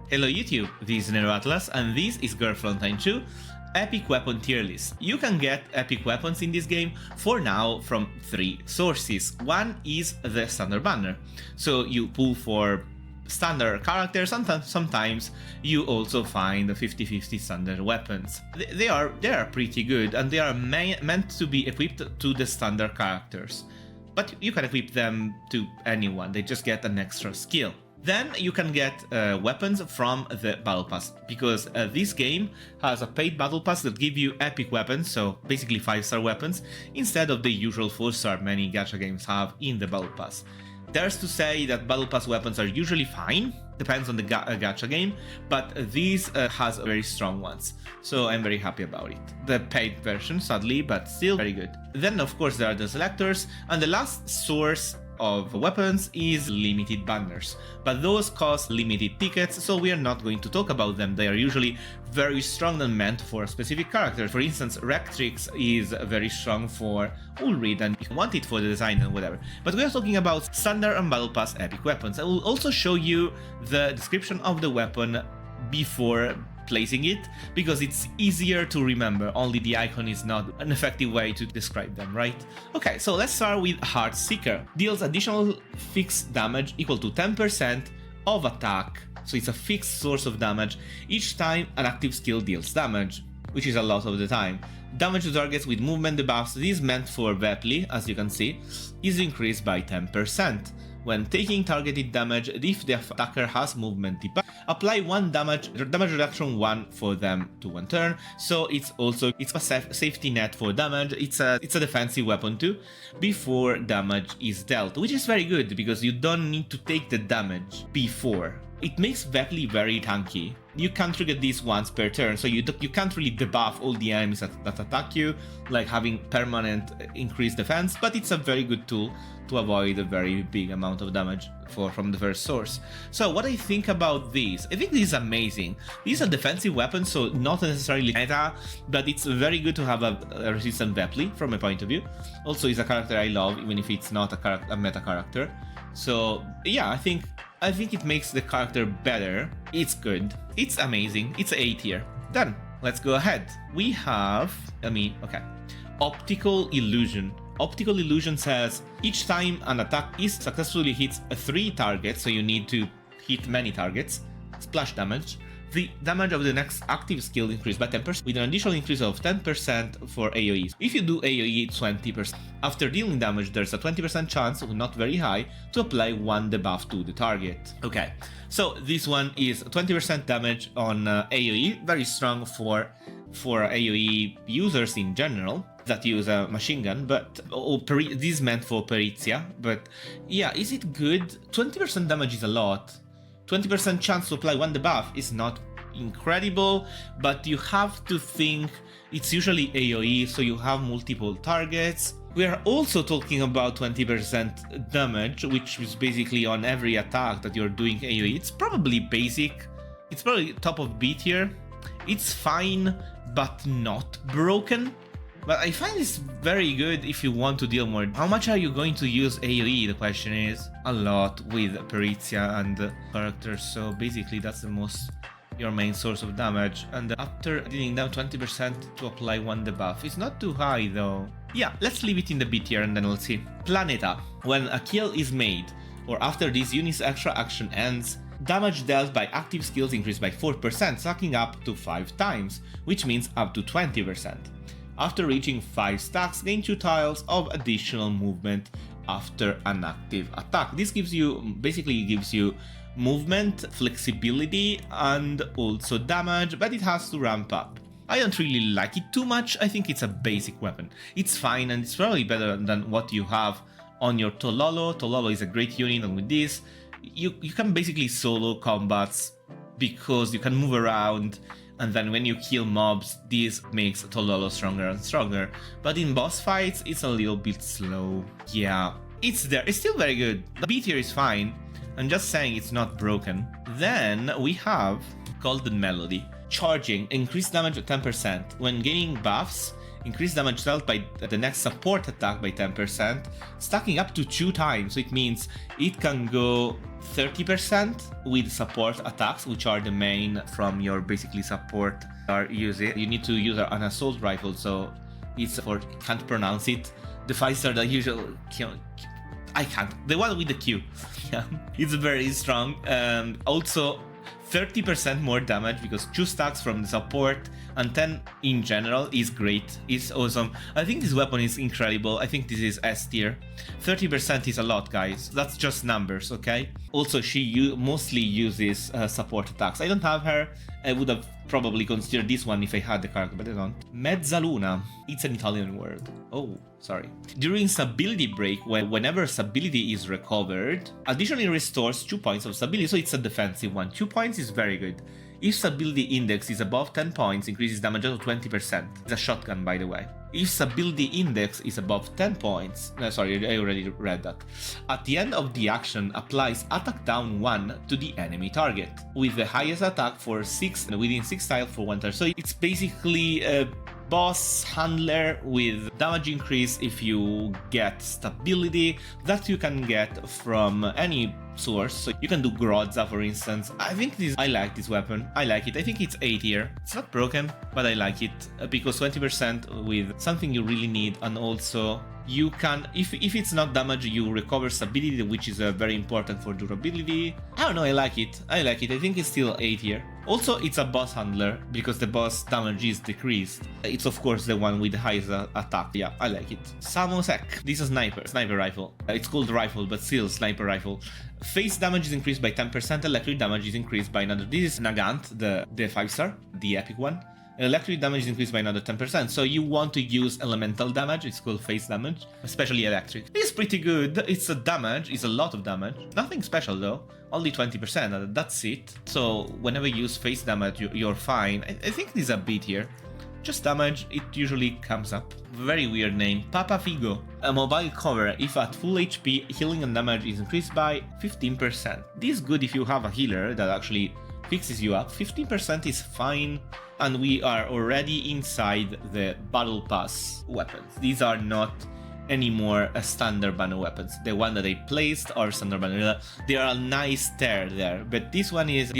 Hello YouTube, this is Nero Atlas and this is Girl Frontline 2 Epic Weapon Tier List. You can get epic weapons in this game for now from 3 sources. One is the standard banner, so you pull for standard characters and sometimes you also find the 50-50 standard weapons. They are pretty good and they are meant to be equipped to the standard characters. But you can equip them to anyone, they just get an extra skill. Then you can get weapons from the Battle Pass, because this game has a paid Battle Pass that give you epic weapons, so basically 5-star weapons, instead of the usual 4-star many gacha games have in the Battle Pass. There's to say that Battle Pass weapons are usually fine, depends on the gacha game, but this has very strong ones, so I'm very happy about it. The paid version, sadly, but still very good. Then of course there are the selectors, and the last source of weapons is limited banners, but those cost limited tickets, so we are not going to talk about them. They are usually very strong and meant for a specific character. For instance, Rectrix is very strong for Ulrid and you want it for the design and whatever. But we are talking about standard and battle pass epic weapons. I will also show you the description of the weapon before placing it, because it's easier to remember, only the icon is not an effective way to describe them, right? Okay, so let's start with Heart Seeker. Deals additional fixed damage equal to 10% of attack, so it's a fixed source of damage each time an active skill deals damage, which is a lot of the time. Damage to targets with movement debuffs, this is meant for Vepli, as you can see, is increased by 10%. When taking targeted damage, if the attacker has movement debuff, apply 1 damage reduction 1 for them to 1 turn. So it's a safety net for damage. It's a defensive weapon too, before damage is dealt, which is very good because you don't need to take the damage before. It makes Vepli very tanky. You can trigger this once per turn, so you can't really debuff all the enemies that attack you, like having permanent increased defense, but it's a very good tool to avoid a very big amount of damage from the first source. So what I think about this? I think this is amazing. This is a defensive weapon, so not necessarily meta, but it's very good to have a resistant Vepli from my point of view. Also, it's a character I love, even if it's not a meta character. So yeah, I think it makes the character better. It's good. It's amazing. It's A tier. Done. Let's go ahead. We have, Optical Illusion. Optical Illusion says each time an attack successfully hits 3 targets, so you need to hit many targets, splash damage, the damage of the next active skill increased by 10%, with an additional increase of 10% for AoE. If you do AoE 20%, after dealing damage there's a 20% chance, not very high, to apply 1 debuff to the target. Okay, so this one is 20% damage on AoE, very strong for AoE users in general that use a machine gun, but this is meant for Perizia. But yeah, is it good? 20% damage is a lot. 20% chance to apply 1 debuff is not incredible, but you have to think it's usually AoE, so you have multiple targets. We are also talking about 20% damage, which is basically on every attack that you're doing AoE. It's probably basic. It's probably top of B tier. It's fine, but not broken. But I find this very good if you want to deal more. How much are you going to use AoE? The question is. A lot with Perizia and characters, so basically that's your main source of damage. And after dealing down 20% to apply 1 debuff, it's not too high though. Yeah, let's leave it in the B tier and then we'll see. Planeta. When a kill is made, or after this unit's extra action ends, damage dealt by active skills increased by 4%, stacking up to 5 times, which means up to 20%. After reaching 5 stacks, gain 2 tiles of additional movement after an active attack. This basically gives you movement, flexibility, and also damage, but it has to ramp up. I don't really like it too much. I think it's a basic weapon. It's fine and it's probably better than what you have on your Tololo. Tololo is a great unit, and with this, you can basically solo combats because you can move around. And then when you kill mobs, this makes Tololo stronger and stronger. But in boss fights, it's a little bit slow. Yeah, it's there. It's still very good. The B tier is fine. I'm just saying it's not broken. Then we have Golden Melody. Charging, increased damage of 10%. When gaining buffs, Increase damage dealt by the next support attack by 10%, stacking up to 2 times. So it means it can go 30% with support attacks, which are the main from your basically support are using. You need to use an assault rifle, so it's for can't pronounce it. The 5-star that usually I can't. The one with the Q. Yeah, it's very strong. Also 30% more damage because 2 stacks from the support and 10 in general is great. It's awesome. I think this weapon is incredible. I think this is S tier. 30% is a lot, guys. That's just numbers, okay? Also, she mostly uses support attacks. I don't have her. I would have probably considered this one if I had the character, but I don't. Mezzaluna. It's an Italian word. Oh, sorry. During stability break, whenever stability is recovered, additionally restores 2 points of stability, so it's a defensive one. 2 points is very good. If stability index is above 10 points, increases damage up to 20%. It's a shotgun, by the way. If stability index is above 10 points, sorry, I already read that. At the end of the action, applies attack down 1 to the enemy target, with the highest attack for 6 and within 6 tiles for 1 turn. So it's basically a boss handler with damage increase if you get stability that you can get from any source. So you can do Grozza, for instance. I like this weapon. I like it. I think it's A tier. It's not broken, but I like it because 20% with something you really need, and also you can, if it's not damage, you recover stability, which is very important for durability. I don't know, I like it. I think it's still A tier. Also, it's a boss handler because the boss damage is decreased. It's of course the one with the highest attack. Yeah, I like it. Samusek. This is sniper rifle. It's called rifle, but still sniper rifle. Face damage is increased by 10%, electric damage is increased by another. This is Nagant, the 5-star, the epic one. Electric damage is increased by another 10%, so you want to use elemental damage, it's called face damage, especially electric. It's pretty good, it's a lot of damage. Nothing special though, only 20%, that's it. So whenever you use face damage, you're fine. I think this is a B tier. Just damage, it usually comes up. Very weird name. Papa Figo. A mobile cover. If at full HP, healing and damage is increased by 15%. This is good if you have a healer that actually fixes you up. 15% is fine, and we are already inside the Battle Pass weapons. These are not anymore a standard banner weapons. The one that I placed are standard banner. They are a nice tear there, but this one is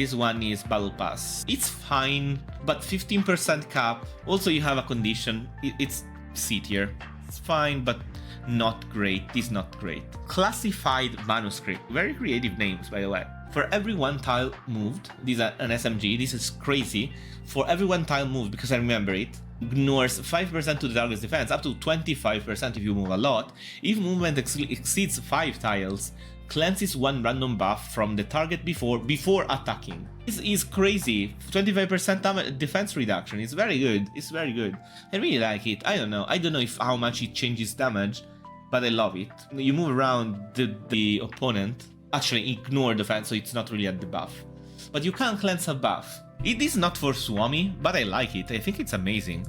Battle Pass. It's fine, but 15% cap. Also, you have a condition. It's C tier. It's fine, but not great. It's not great. Classified Manuscript. Very creative names, by the way. For every 1 tile moved, this is an SMG, this is crazy. For every 1 tile moved, because I remember it, ignores 5% to the target's defense, up to 25% if you move a lot. If movement exceeds 5 tiles, cleanses 1 random buff from the target before attacking. This is crazy. 25% defense reduction. It's very good. It's very good. I really like it. I don't know if how much it changes damage, but I love it. You move around the opponent. Actually, ignore defense, so it's not really at the buff. But you can cleanse a buff. It is not for Swami, but I like it. I think it's amazing.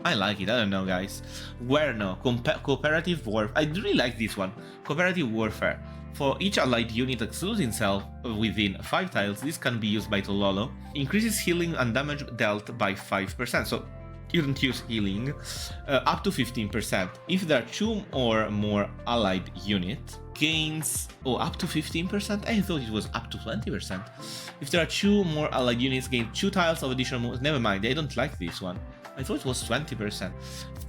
I like it. I don't know, guys. Guerno, cooperative warfare. I really like this one. Cooperative warfare. For each allied unit excluding itself within 5 tiles, this can be used by Tololo. Increases healing and damage dealt by 5%. So you don't use healing. Up to 15%. If there are 2 or more allied units, gains up to 15%. I thought it was up to 20%. If there are 2 more allied units, gain 2 tiles of additional moves. Never mind, I don't like this one. I thought it was 20%.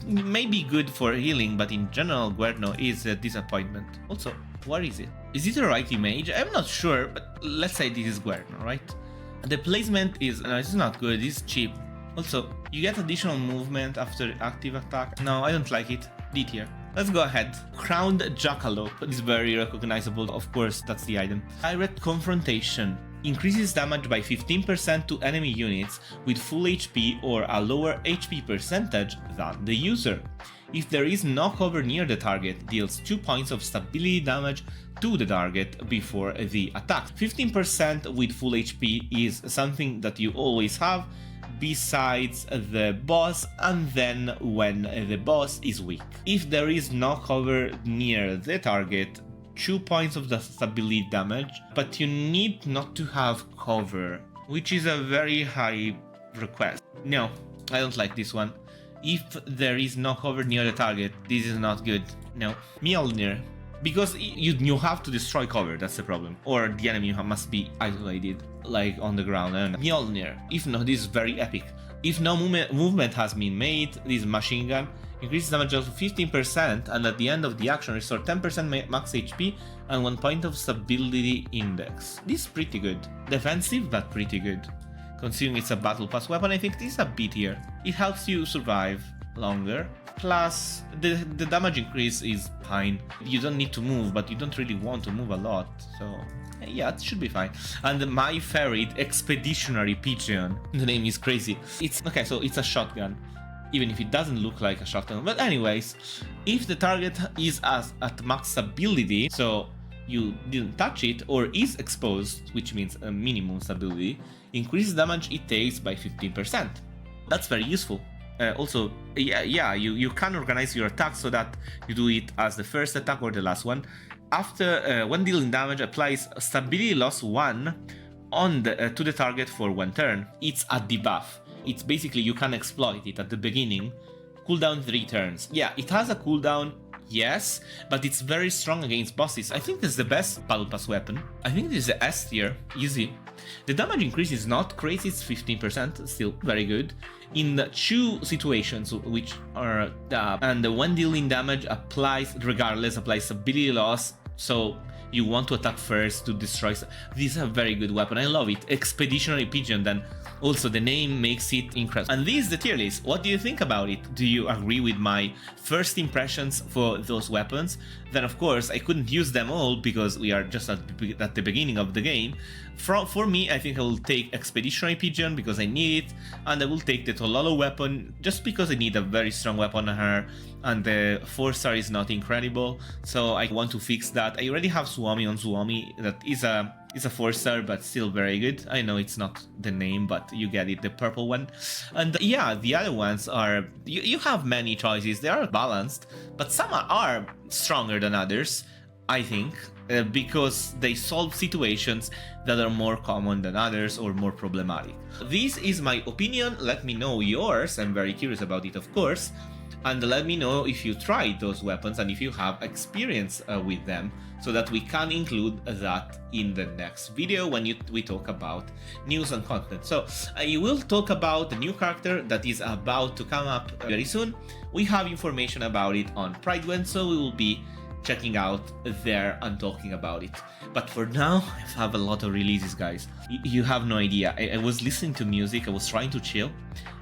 Maybe good for healing, but in general, Guerno is a disappointment. Also, where is it? Is it the right image? I'm not sure, but let's say this is Guerno, right? The placement is it's not good. It's cheap. Also, you get additional movement after active attack. No, I don't like it. D tier. Let's go ahead. Crowned Jackalope is very recognizable. Of course, that's the item. Direct Confrontation. Increases damage by 15% to enemy units with full HP or a lower HP percentage than the user. If there is no cover near the target, deals 2 points of stability damage to the target before the attack. 15% with full HP is something that you always have, besides the boss, and then when the boss is weak. If there is no cover near the target, 2 points of the stability damage, but you need not to have cover, which is a very high request. No, I don't like this one. if there is no cover near the target, this is not good. No. Mjolnir. Because you have to destroy cover, that's the problem. Or the enemy must be isolated, like on the ground. And Mjolnir. If no, this is very epic. If no movement has been made, this machine gun increases damage of 15%, and at the end of the action restore 10% max HP and 1 point of stability index. This is pretty good. Defensive, but pretty good. Considering it's a battle pass weapon, I think this is a B tier. It helps you survive longer. Plus, the damage increase is fine. You don't need to move, but you don't really want to move a lot, so yeah, it should be fine. And my favorite, Expeditionary Pigeon. The name is crazy. Okay, so it's a shotgun, even if it doesn't look like a shotgun. But anyways, if the target is at max ability, so you didn't touch it, or is exposed, which means a minimum stability, increases damage it takes by 15%. That's very useful. Also, you can organize your attack so that you do it as the first attack or the last one. After when dealing damage, applies stability loss 1 on to the target for 1 turn. It's a debuff. It's basically you can exploit it at the beginning. Cooldown 3 turns. Yeah, it has a cooldown, yes, but it's very strong against bosses. I think it's the best battle pass weapon. I think this is the S tier, easy. The damage increase is not crazy, it's 15%, still very good. In 2 situations, which are and when dealing damage applies ability loss, so you want to attack first to destroy. This is a very good weapon, I love it. Expeditionary Pigeon, then also the name makes it incredible. And this is the tier list. What do you think about it? Do you agree with my first impressions for those weapons? Then of course I couldn't use them all because we are just at the beginning of the game. For me, I think I will take Expeditionary Pigeon because I need it, and I will take the Tololo weapon just because I need a very strong weapon on her, and the 4-star is not incredible, so I want to fix that. I already have Suomi on Suomi, that is a 4-star, but still very good. I know it's not the name, but you get it, the purple one. And yeah, the other ones are, you have many choices, they are balanced, but some are stronger than others, I think, because they solve situations that are more common than others or more problematic. This is my opinion, let me know yours, I'm very curious about it of course, and let me know if you tried those weapons and if you have experience with them, so that we can include that in the next video when we talk about news and content. So I will talk about the new character that is about to come up very soon. We have information about it on Pridewend, so we will be checking out there and talking about it. But for now, I have a lot of releases, guys. You have no idea. I was listening to music, I was trying to chill,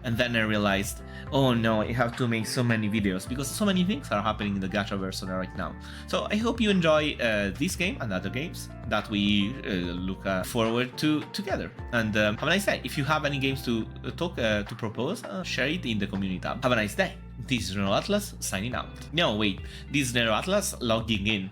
and then I realized, oh no, I have to make so many videos because so many things are happening in the gachaverse right now. So I hope you enjoy this game and other games that we look forward to together. And have a nice day. If you have any games to propose, share it in the community tab. Have a nice day. This is Nero Atlas signing out. No, wait, this is Nero Atlas logging in.